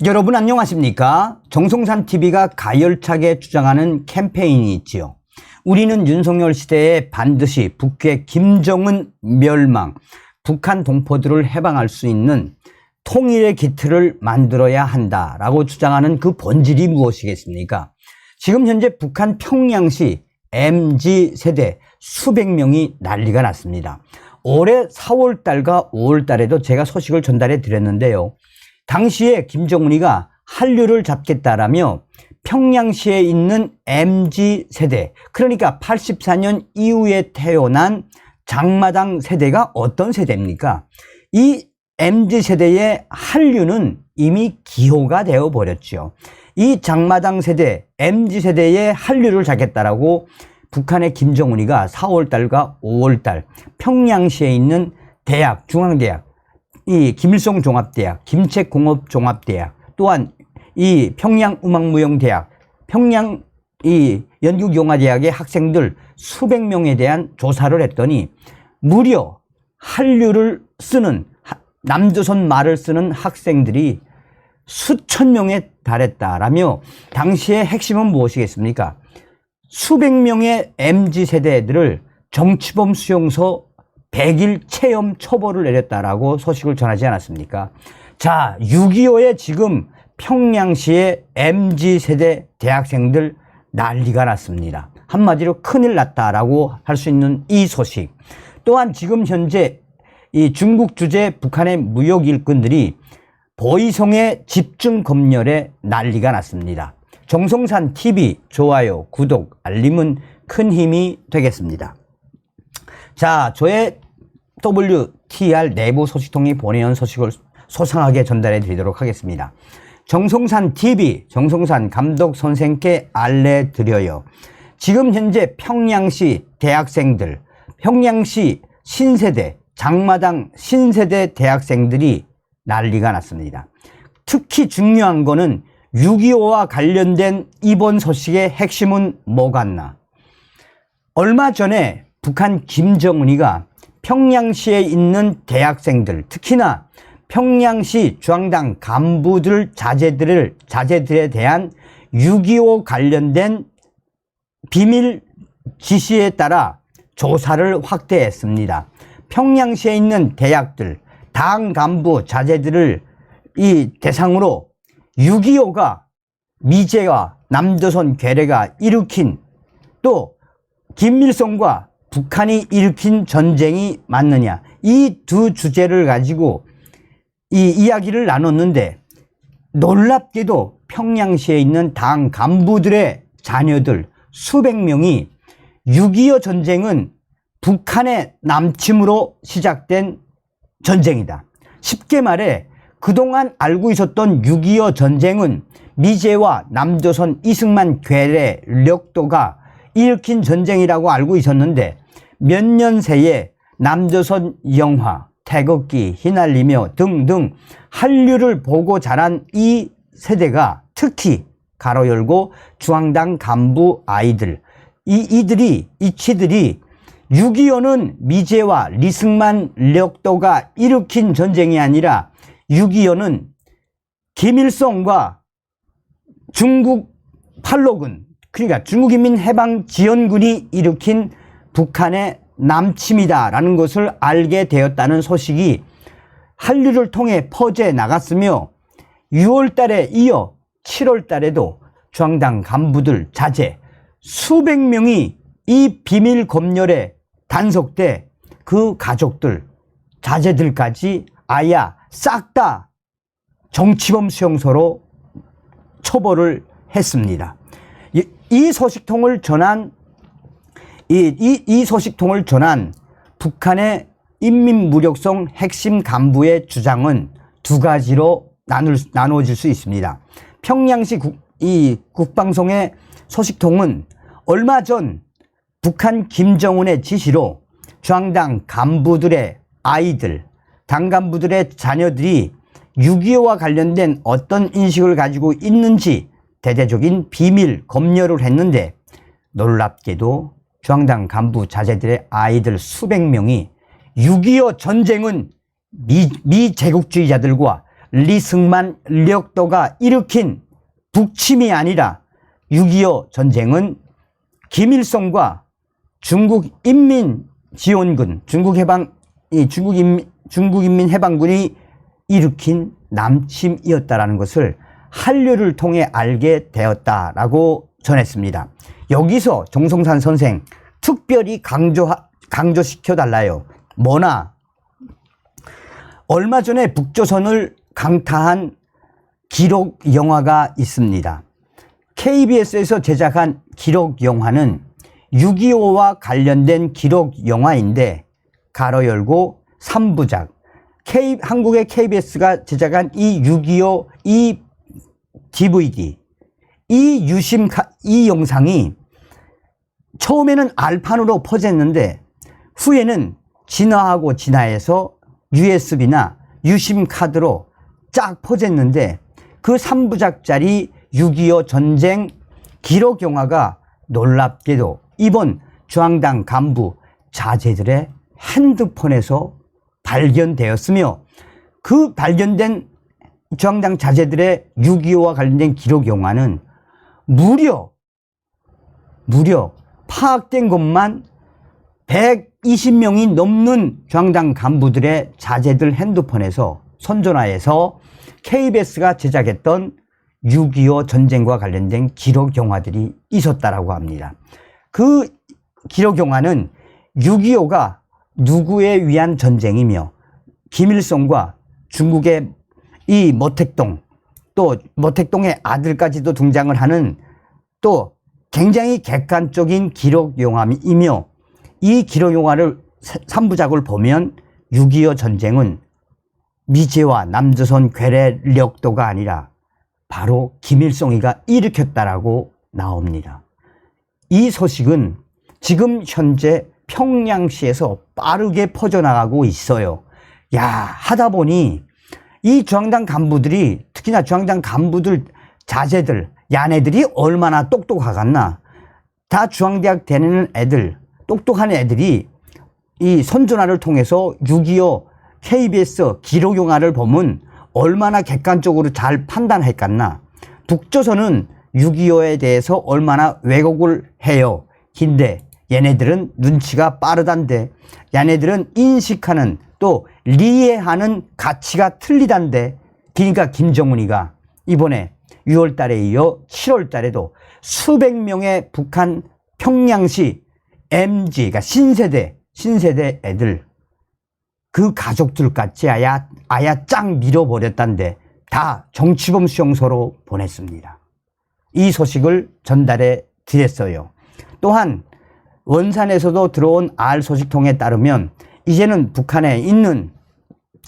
여러분 안녕하십니까? 정성산TV가 가열차게 주장하는 캠페인이 있지요. 우리는 윤석열 시대에 반드시 북괴 김정은 멸망, 북한 동포들을 해방할 수 있는 통일의 기틀을 만들어야 한다라고 주장하는 그 본질이 무엇이겠습니까? 지금 현재 북한 평양시 MZ세대 수백 명이 난리가 났습니다. 올해 4월달과 5월달에도 제가 소식을 전달해 드렸는데요. 당시에 김정은이가 한류를 잡겠다라며 평양시에 있는 MZ세대, 그러니까 84년 이후에 태어난 장마당 세대가 어떤 세대입니까? 이 MZ세대의 한류는 이미 기호가 되어버렸죠. 이 장마당 세대, MZ세대의 한류를 잡겠다라고 북한의 김정은이가 4월달과 5월달 평양시에 있는 대학, 중앙대학, 이 김일성 종합대학, 김책공업종합대학, 또한 이 평양음악무용대학, 평양 이 연극영화대학의 학생들 수백 명에 대한 조사를 했더니 무려 한류를 쓰는, 남조선 말을 쓰는 학생들이 수천 명에 달했다라며, 당시의 핵심은 무엇이겠습니까? 수백 명의 MZ세대들을 정치범 수용소 100일 체험 처벌을 내렸다라고 소식을 전하지 않았습니까? 자, 6.25에 지금 평양시의 MZ세대 대학생들 난리가 났습니다. 한마디로 큰일 났다라고 할 수 있는 이 소식. 또한 지금 현재 이 중국 주재 북한의 무역 일꾼들이 보이성의 집중 검열에 난리가 났습니다. 정성산TV 좋아요, 구독, 알림은 큰 힘이 되겠습니다. 자, 저의 WTR 내부 소식통이 보내온 소식을 소상하게 전달해 드리도록 하겠습니다. 정성산TV, 정성산 감독 선생께 알려드려요. 지금 현재 평양시 대학생들, 평양시 신세대, 장마당 신세대 대학생들이 난리가 났습니다. 특히 중요한 거는 6.25와 관련된 이번 소식의 핵심은 뭐겠나? 얼마 전에 북한 김정은이가 평양시에 있는 대학생들, 특히나 평양시 중앙당 간부들 자제들에 대한 6.25 관련된 비밀 지시에 따라 조사를 확대했습니다. 평양시에 있는 대학들, 당 간부 자제들을 이 대상으로 6.25가 미제와 남조선 괴뢰가 일으킨, 또 김일성과 북한이 일으킨 전쟁이 맞느냐, 이 두 주제를 가지고 이 이야기를 나눴는데, 놀랍게도 평양시에 있는 당 간부들의 자녀들 수백 명이 6.25 전쟁은 북한의 남침으로 시작된 전쟁이다. 쉽게 말해 그동안 알고 있었던 6.25 전쟁은 미제와 남조선 이승만 괴뢰 력도가 일으킨 전쟁이라고 알고 있었는데, 몇 년 새에 남조선 영화, 태극기 휘날리며 등등 한류를 보고 자란 이 세대가, 특히 가로 열고 중앙당 간부 아이들, 이 치들이 6.25는 미제와 리승만 력도가 일으킨 전쟁이 아니라 6.25는 김일성과 중국 팔로군, 그러니까 중국인민해방지원군이 일으킨 북한의 남침이다라는 것을 알게 되었다는 소식이 한류를 통해 퍼져 나갔으며, 6월 달에 이어 7월 달에도 중앙당 간부들 자제 수백 명이 이 비밀 검열에 단속돼 그 가족들, 자제들까지 아야 싹 다 정치범 수용소로 처벌을 했습니다. 이 소식통을 전한 이 소식통을 전한 북한의 인민무력성 핵심 간부의 주장은 두 가지로 나누어질 수 있습니다. 평양시 국방성의 소식통은 얼마 전 북한 김정은의 지시로 중앙당 간부들의 아이들, 당 간부들의 자녀들이 6.25와 관련된 어떤 인식을 가지고 있는지 대대적인 비밀 검열을 했는데, 놀랍게도 중앙당 간부 자제들의 아이들 수백 명이 6.25 전쟁은 미제국주의자들과 리승만 력도가 일으킨 북침이 아니라 6.25 전쟁은 김일성과 중국인민지원군, 중국인민해방군이 일으킨 남침이었다라는 것을 한류를 통해 알게 되었다라고 전했습니다. 여기서 정성산 선생 특별히 강조시켜 달라요. 뭐나 얼마 전에 북조선을 강타한 기록 영화가 있습니다. KBS에서 제작한 기록 영화는 6.25와 관련된 기록 영화인데 가로 열고 3부작 한국의 KBS가 제작한 이 6.25 이 DVD 이 영상이 처음에는 알판으로 퍼졌는데 후에는 진화하고 진화해서 USB나 유심 카드로 쫙 퍼졌는데 그 3부작짜리 6.25 전쟁 기록 영화가 놀랍게도 이번 중앙당 간부 자제들의 핸드폰에서 발견되었으며 그 발견된 중앙당 자제들의 6.25와 관련된 기록 영화는 무려 파악된 것만 120명이 넘는 중앙당 간부들의 자제들 핸드폰에서 선전화해서 KBS가 제작했던 6.25 전쟁과 관련된 기록 영화들이 있었다라고 합니다. 그 기록 영화는 6.25가 누구에 위한 전쟁이며 김일성과 중국의 이 모택동 또 모택동의 아들까지도 등장을 하는 또 굉장히 객관적인 기록 영화이며 이 기록 영화를 3부작을 보면 6.25 전쟁은 미제와 남조선 괴뢰력도가 아니라 바로 김일성이가 일으켰다라고 나옵니다. 이 소식은 지금 현재 평양시에서 빠르게 퍼져나가고 있어요. 야, 하다 보니 이 중앙당 간부들이 특히나 중앙당 간부들 자제들 야네들이 얼마나 똑똑하겠나. 다 중앙대학 다니는 애들 똑똑한 애들이 이 선전화를 통해서 6.25 KBS 기록 영화를 보면 얼마나 객관적으로 잘 판단했겠나. 북조선은 6.25에 대해서 얼마나 왜곡을 해요. 근데 얘네들은 눈치가 빠르단데 얘네들은 인식하는 또 이해하는 가치가 틀리단데 그러니까 김정은이가 이번에 6월 달에 이어 7월 달에도 수백 명의 북한 평양시 MG 그러니까 신세대 애들 그 가족들까지 아야 짱 밀어버렸단데 다 정치범 수용소로 보냈습니다. 이 소식을 전달해 드렸어요. 또한 원산에서도 들어온 알 소식통에 따르면 이제는 북한에 있는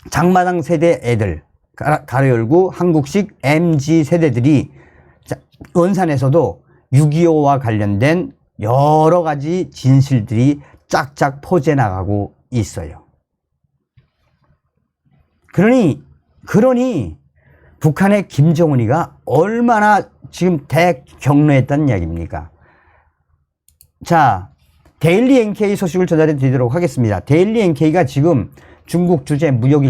장마당 세대 애들 가로 열고 한국식 MG 세대들이 원산에서도 6.25와 관련된 여러 가지 진실들이 짝짝 퍼져나가고 있어요. 그러니 북한의 김정은이가 얼마나 지금 대경로했다는 이야기입니까? 자, 데일리 NK 소식을 전달해 드리도록 하겠습니다. 데일리 NK가 지금 중국 주재 무역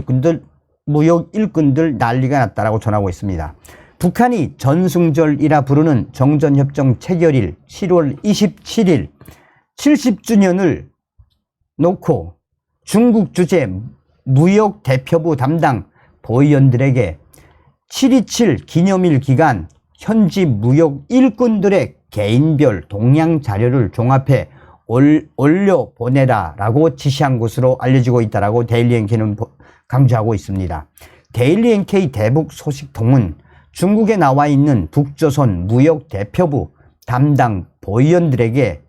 일꾼들 난리가 났다라고 전하고 있습니다. 북한이 전승절이라 부르는 정전협정 체결일 7월 27일 70주년을 놓고 중국 주재 무역 대표부 담당 보위원들에게 7.27 기념일 기간 현지 무역 일꾼들의 개인별 동향 자료를 종합해 올려보내라라고 지시한 것으로 알려지고 있다라고 데일리 NK는 강조하고 있습니다. 데일리 NK 대북 소식통은 중국에 나와 있는 북조선 무역 대표부 담당 보위원들에게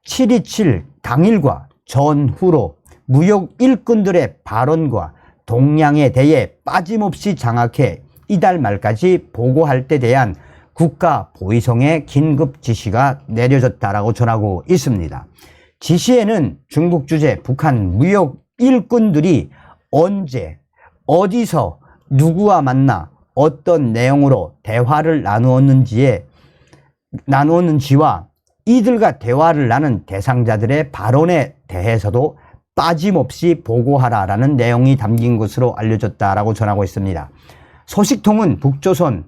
7.27 당일과 전후로 무역 일꾼들의 발언과 동향에 대해 빠짐없이 장악해 이달 말까지 보고할 때 대한 국가 보위성의 긴급 지시가 내려졌다라고 전하고 있습니다. 지시에는 중국 주재 북한 무역 일꾼들이 언제 어디서 누구와 만나 어떤 내용으로 대화를 나누었는지와 이들과 대화를 나눈 대상자들의 발언에 대해서도 빠짐없이 보고하라라는 내용이 담긴 것으로 알려졌다라고 전하고 있습니다. 소식통은 북조선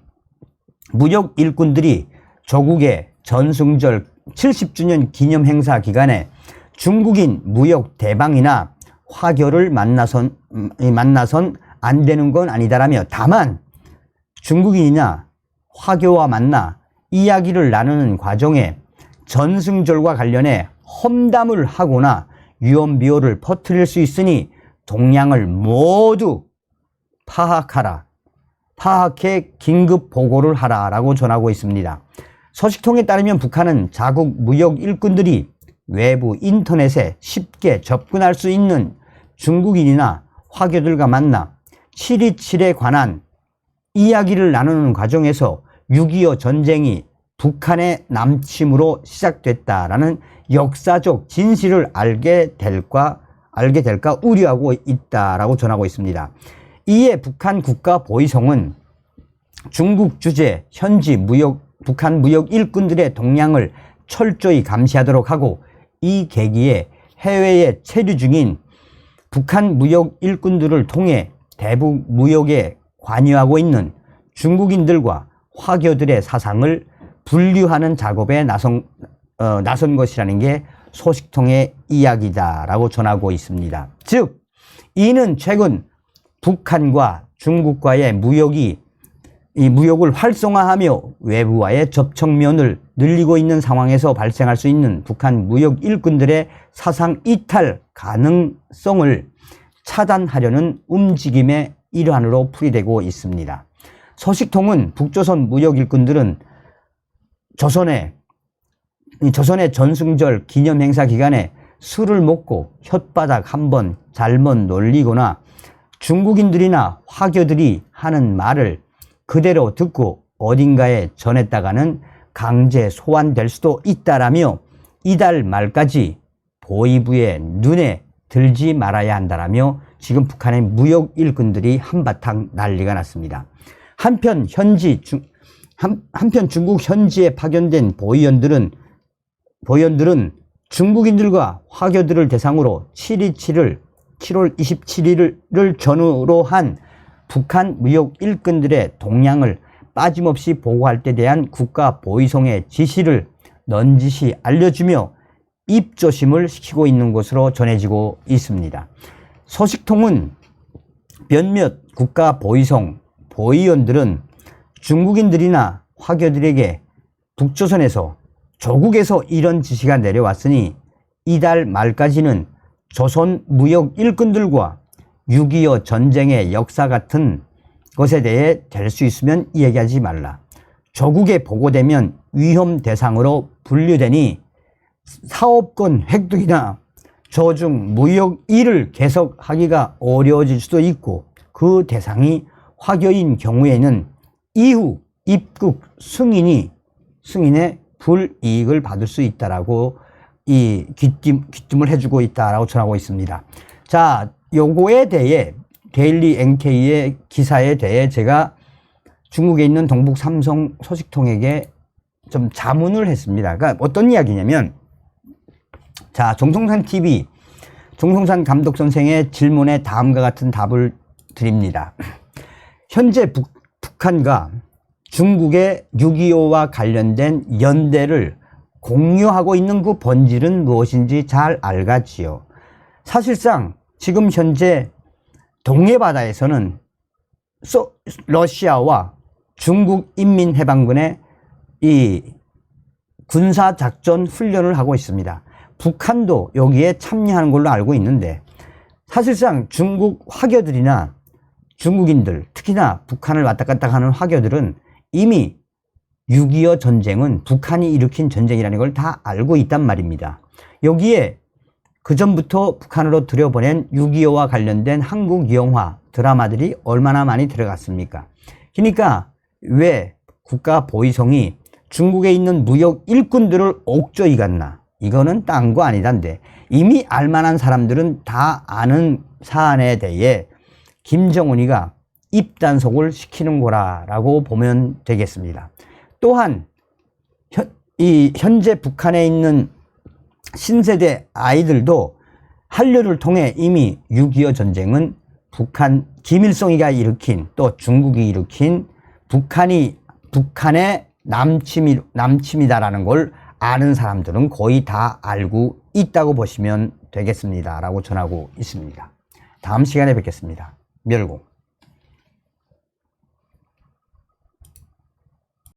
무역 일꾼들이 조국의 전승절 70주년 기념 행사 기간에 중국인 무역 대방이나 화교를 만나선 안 되는 건 아니다라며, 다만 중국인이나 화교와 만나 이야기를 나누는 과정에 전승절과 관련해 험담을 하거나 유언비어를 퍼뜨릴 수 있으니 동향을 모두 파악해 긴급 보고를 하라라고 전하고 있습니다. 소식통에 따르면 북한은 자국 무역 일꾼들이 외부 인터넷에 쉽게 접근할 수 있는 중국인이나 화교들과 만나 7.27에 관한 이야기를 나누는 과정에서 6.25 전쟁이 북한의 남침으로 시작됐다라는 역사적 진실을 알게 될까 우려하고 있다라고 전하고 있습니다. 이에 북한 국가보위성은 중국 주재 현지 북한 무역 일꾼들의 동향을 철저히 감시하도록 하고, 이 계기에 해외에 체류 중인 북한 무역 일꾼들을 통해 대북 무역에 관여하고 있는 중국인들과 화교들의 사상을 분류하는 작업에 나선 것이라는 게 소식통의 이야기다라고 전하고 있습니다. 즉, 이는 최근 북한과 중국과의 무역을 활성화하며 외부와의 접촉면을 늘리고 있는 상황에서 발생할 수 있는 북한 무역 일꾼들의 사상 이탈 가능성을 차단하려는 움직임의 일환으로 풀이되고 있습니다. 소식통은 북조선 무역 일꾼들은 조선의 전승절 기념행사 기간에 술을 먹고 혓바닥 한번 잘못 놀리거나 중국인들이나 화교들이 하는 말을 그대로 듣고 어딘가에 전했다가는 강제 소환될 수도 있다라며, 이달 말까지 보위부의 눈에 들지 말아야 한다라며 지금 북한의 무역 일꾼들이 한바탕 난리가 났습니다. 한편 중국 현지에 파견된 보위원들은 중국인들과 화교들을 대상으로 7.27을 7월 27일을 전후로 한 북한 무역 일꾼들의 동향을 빠짐없이 보고할 때 대한 국가보위성의 지시를 넌지시 알려주며 입조심을 시키고 있는 것으로 전해지고 있습니다. 소식통은 몇몇 국가보위성 보위원들은 중국인들이나 화교들에게 북조선에서 조국에서 이런 지시가 내려왔으니 이달 말까지는 조선 무역 일꾼들과 6.25 전쟁의 역사 같은 것에 대해 될 수 있으면 얘기하지 말라. 조국에 보고되면 위험 대상으로 분류되니 사업권 획득이나 저중 무역 일을 계속하기가 어려워질 수도 있고, 그 대상이 화교인 경우에는 이후 입국 승인의 불이익을 받을 수 있다라고 이 귀띔을 해주고 있다라고 전하고 있습니다. 자, 요거에 대해 데일리 NK의 기사에 대해 제가 중국에 있는 동북 삼성 소식통에게 좀 자문을 했습니다. 그러니까 어떤 이야기냐면, 자, 정성산 TV, 정성산 감독 선생의 질문에 다음과 같은 답을 드립니다. 현재 북한과 중국의 6.25와 관련된 연대를 공유하고 있는 그 본질은 무엇인지 잘 알겠지요. 사실상 지금 현재 동해바다에서는 러시아와 중국 인민해방군의 이 군사작전 훈련을 하고 있습니다. 북한도 여기에 참여하는 걸로 알고 있는데, 사실상 중국 화교들이나 중국인들, 특히나 북한을 왔다 갔다 하는 화교들은 이미 6.25 전쟁은 북한이 일으킨 전쟁이라는 걸 다 알고 있단 말입니다. 여기에 그전부터 북한으로 들여보낸 6.25와 관련된 한국 영화, 드라마들이 얼마나 많이 들어갔습니까? 그러니까 왜 국가보위성이 중국에 있는 무역 일꾼들을 옥저이 갔나? 이거는 딴 거 아니단데, 이미 알만한 사람들은 다 아는 사안에 대해 김정은이가 입단속을 시키는 거라고 보면 되겠습니다. 또한 현재 북한에 있는 신세대 아이들도 한류를 통해 이미 6.25 전쟁은 북한 김일성이가 일으킨 또 중국이 일으킨 북한의 남침이다라는 걸 아는 사람들은 거의 다 알고 있다고 보시면 되겠습니다. 라고 전하고 있습니다. 다음 시간에 뵙겠습니다. 멸공.